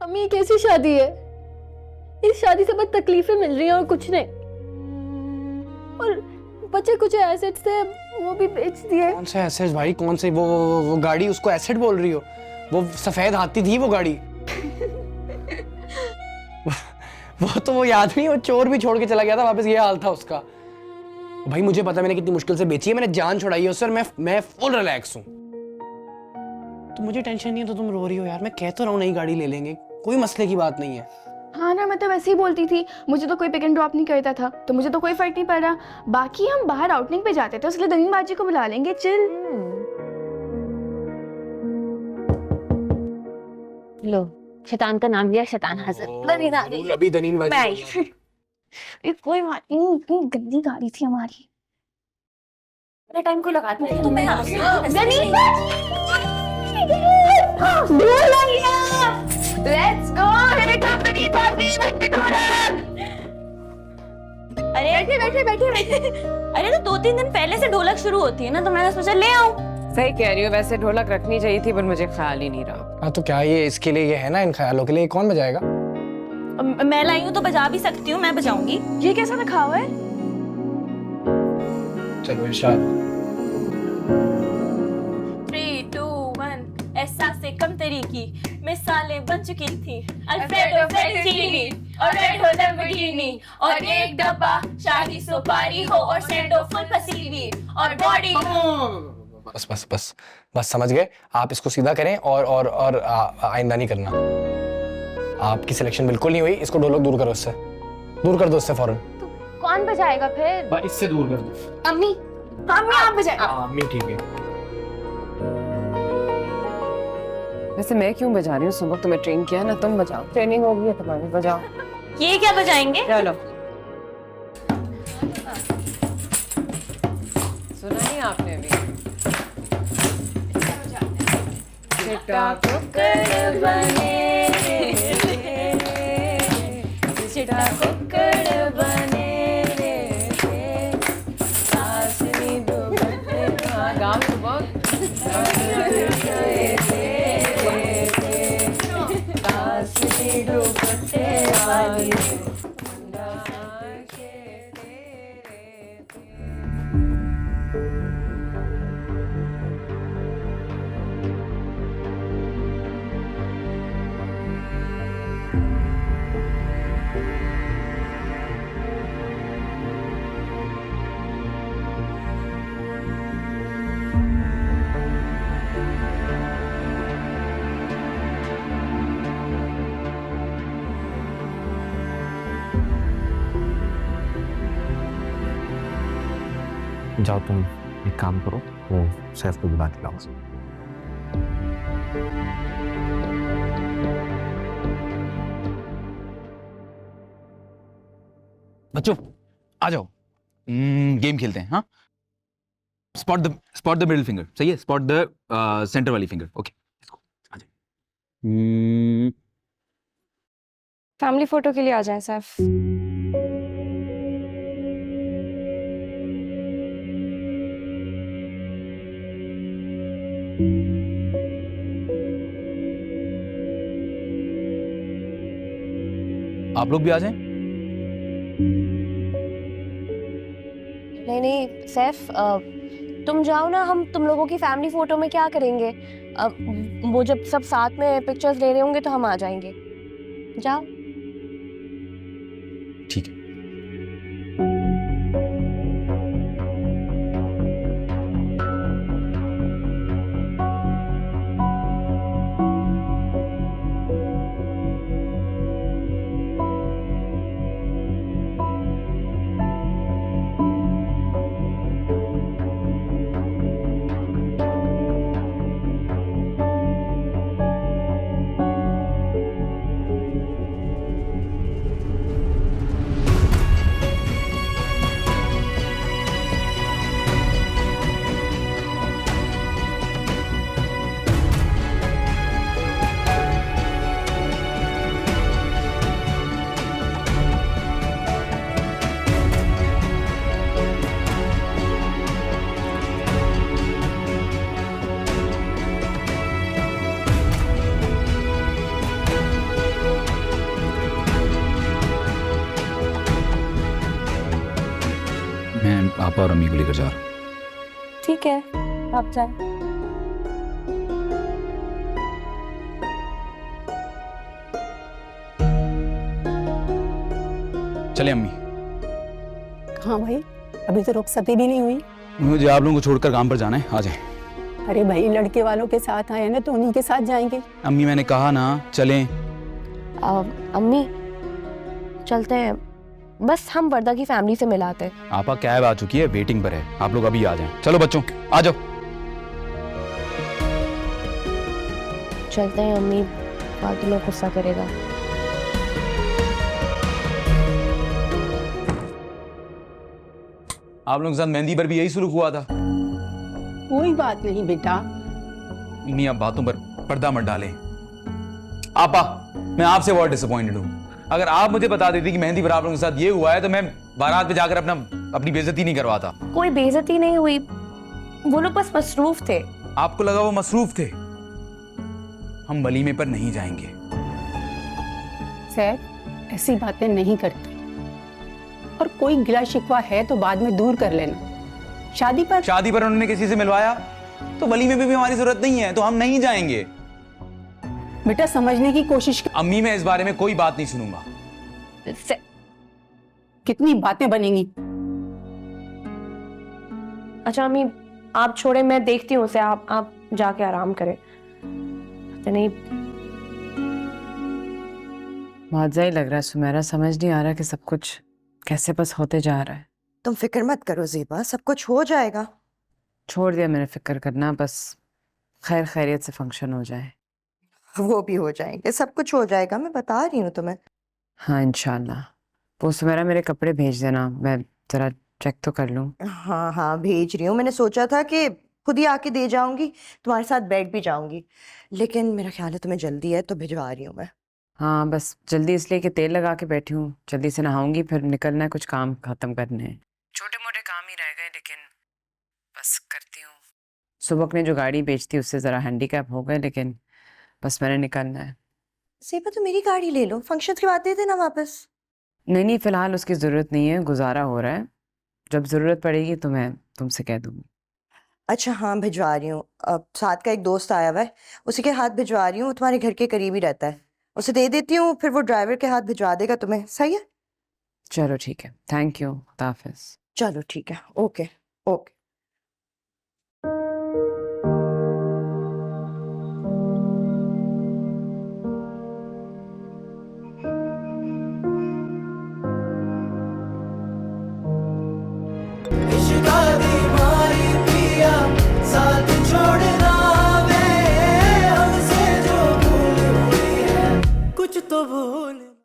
अम्मी ये कैसी शादी है? इस शादी से बस तकलीफें मिल रही हैं और कुछ नहीं। और बच्चे कुछ एसेट्स थे वो भी बेच दिए। कौन से एसेट्स भाई? कौन से? वो गाड़ी, उसको एसेट बोल रही हो? वो सफेद हाथी थी वो गाड़ी। वो तो वो याद नहीं, वो चोर भी छोड़ के चला गया था वापस, ये हाल था उसका। भाई मुझे पता है मैंने कितनी मुश्किल से बेची है, मैंने जान छुड़ाई है उससे, और मैं फुल रिलैक्स हूँ। तो मुझे टेंशन नहीं है तो तुम रो रही हो यार? मैं कह तो रहा हूँ नई गाड़ी ले लेंगे, कोई मसले की बात नहीं है। हाँ ना, मैं तो वैसे ही बोलती थी, मुझे तो कोई पिक एंड ड्रॉप नहीं करता था, तो मुझे तो कोई फर्क नहीं पड़ रहा। बाकी हम बाहर आउटिंग पे जाते थे, इसलिए दनीन बाजी को बुला लेंगे, चिल। लो, शैतान का नाम लिया, शैतान हाजिर। दनीन आ गई। अभी दनीन बाजी। मैं आई। ये कोई बात नहीं, इतनी गंदी गाड़ी थी हमारी। मेरे टाइम को लगा दी तो मैं आ गई। दनीन ढूंढ लिया। लेट्स गो, मेरे कंपनी पार्टी में ढूंढ। अरे बैठे बैठे बैठे। अरे तो 2-3 दिन पहले से ढोलक शुरू होती है ना, तो मैंने सोचा ले आऊं। सही कह रही हो, वैसे ढोलक रखनी चाहिए थी पर मुझे ख्याल ही नहीं रहा। हाँ तो क्या ये इसके लिए ये है ना, इन ख्यालों के लिए कौन बजाएगा? मैं लाई हूं तो बजा भी सकती हूँ, मैं बजाऊंगी। ये कैसा रखा हुआ है? चलो इरशाद। 3, 2, 1 ऐसा से कम तेरी की मिसालें बन चुकी थी। अल्फ्रेडो फेटुचीनी और रेड हो लैम्बोर्गिनी और एक डब्बा शाही सुपारी हो और सैंडो फुल पसीवी और बॉडी। बस बस बस बस समझ गए। आप इसको सीधा करें और आइंदा नहीं करना। आपकी सिलेक्शन बिल्कुल नहीं हुई, इसको ढोलक दूर करो उससे, दूर कर दो उससे फौरन। तो कौन बजाएगा फिर? इससे दूर कर दो। अम्मी, अम्मी आप बजाए। अम्मी ठीक है। वैसे मैं क्यों बजा रही हूँ? सुबह तुम्हें ट्रेन किया ना, तुम बजाओ, ट्रेनिंग हो गई है तुम्हारी, बजाओ। ये क्या बजाएंगे? चलो, सुना नहीं आपने अभी? चिट्टा कुक्कड़ बने रे, चिट्टा कुक्कड़ बने रे, सासनी दुपट्टे गाँव सुबह सासनी दुपट्टे वाली जाओ तुम एक काम करो, वो सैफ को बुला के लाओ। बच्चों आ जाओ, गेम खेलते हैं। हाँ, स्पॉट द मिडिल फिंगर। सही है, स्पॉट द सेंटर वाली फिंगर। ओके, आ जाओ। फैमिली फोटो के लिए आ जाएं सैफ। आप लोग भी आ जाएं। नहीं नहीं सैफ, तुम जाओ ना, हम तुम लोगों की फैमिली फोटो में क्या करेंगे? वो जब सब साथ में पिक्चर्स ले रहे होंगे तो हम आ जाएंगे। जाओ। ठीक है। पापा और अम्मी को लेकर जा रहा हूँ। ठीक है, आप जाए। चले अम्मी। हाँ भाई, अभी तो रुखसती भी नहीं हुई। मुझे आप लोगों को छोड़कर काम पर जाना है, आ जाए। अरे भाई, लड़के वालों के साथ आए ना तो उन्हीं के साथ जाएंगे। अम्मी मैंने कहा ना चलें। अम्मी चलते हैं, बस हम वर्दा की फैमिली से मिलाते हैं। आपा कैब आ चुकी है, वेटिंग पर है, आप लोग अभी आ जाएं। चलो बच्चों आ जाओ। चलते हैं अम्मी, फालतू लोग गुस्सा करेगा। आप लोगों के साथ मेहंदी पर भी यही शुरू हुआ था। कोई बात नहीं बेटा। अम्मी आप बातों पर पर्दा मत डालें। आपा मैं आपसे बहुत डिसअपॉइंटेड हूँ। अगर आप मुझे बता देती कि मेहंदी पर आप लोगों के साथ ये हुआ है तो मैं बारात पे जाकर अपनी बेइज्जती नहीं करवाता। कोई बेइज्जती नहीं हुई, वो लोग बस मसरूफ थे। आपको लगा वो मसरूफ थे? हम वलीमे पर नहीं जाएंगे। सैफ, ऐसी बातें नहीं करते, और कोई गिला शिकवा है तो बाद में दूर कर लेना। शादी पर उन्होंने किसी से मिलवाया तो वलीमे पे भी हमारी जरूरत नहीं है, तो हम नहीं जाएंगे। बेटा समझने की कोशिश कर। अम्मी मैं इस बारे में कोई बात नहीं सुनूंगा। कितनी बातें बनेंगी। अच्छा अम्मी आप छोड़े, मैं देखती हूँ उसे, आप जाके आराम करें। तो नहीं, मौजा ही लग रहा है सुमेरा, समझ नहीं आ रहा कि सब कुछ कैसे बस होते जा रहा है। तुम फिक्र मत करो ज़ेबा, सब कुछ हो जाएगा। छोड़ दिया मैंने फिक्र करना, बस खैर खैरियत से फंक्शन हो जाए। वो भी हो जाएंगे, सब कुछ हो जाएगा, मैं बता रही हूँ तुम्हें। हाँ इंशाल्लाह। वो सुमेरा मेरे कपड़े भेज देना, मैं जरा चेक तो कर लूँ। हाँ हाँ भेज रही हूँ। मैंने सोचा था कि खुद ही आके दे जाऊंगी, तुम्हारे साथ बैठ भी जाऊंगी, लेकिन मेरा ख्याल है तुम्हें जल्दी है तो भिजवा रही हूँ मैं। हाँ बस जल्दी इसलिए कि तेल लगा के बैठी हूँ, जल्दी से नहाऊंगी, फिर निकलना है, कुछ काम खत्म करने हैं। छोटे मोटे काम ही रह गए, लेकिन बस करती हूँ। सुबह ने जो गाड़ी बेचती उससे ज़रा हैंडीकैप हो गए, लेकिन बस मैंने निकलना है। ज़ेबा तो मेरी गाड़ी ले लो, फंक्शन के बाद दे देना वापस। नहीं फ़िलहाल उसकी ज़रूरत नहीं है, गुजारा हो रहा है, जब ज़रूरत पड़ेगी तो मैं तुमसे कह दूँगी। अच्छा हाँ भिजवा रही हूँ। अब साथ का एक दोस्त आया हुआ है, उसी के हाथ भिजवा रही हूँ, वो तुम्हारे घर के करीब ही रहता है, उसे दे देती हूँ, फिर वो ड्राइवर के हाथ भिजवा देगा तुम्हें। सही है? चलो ठीक है, थैंक यू, खुदा हाफिज़। चलो ठीक है, ओके ओके।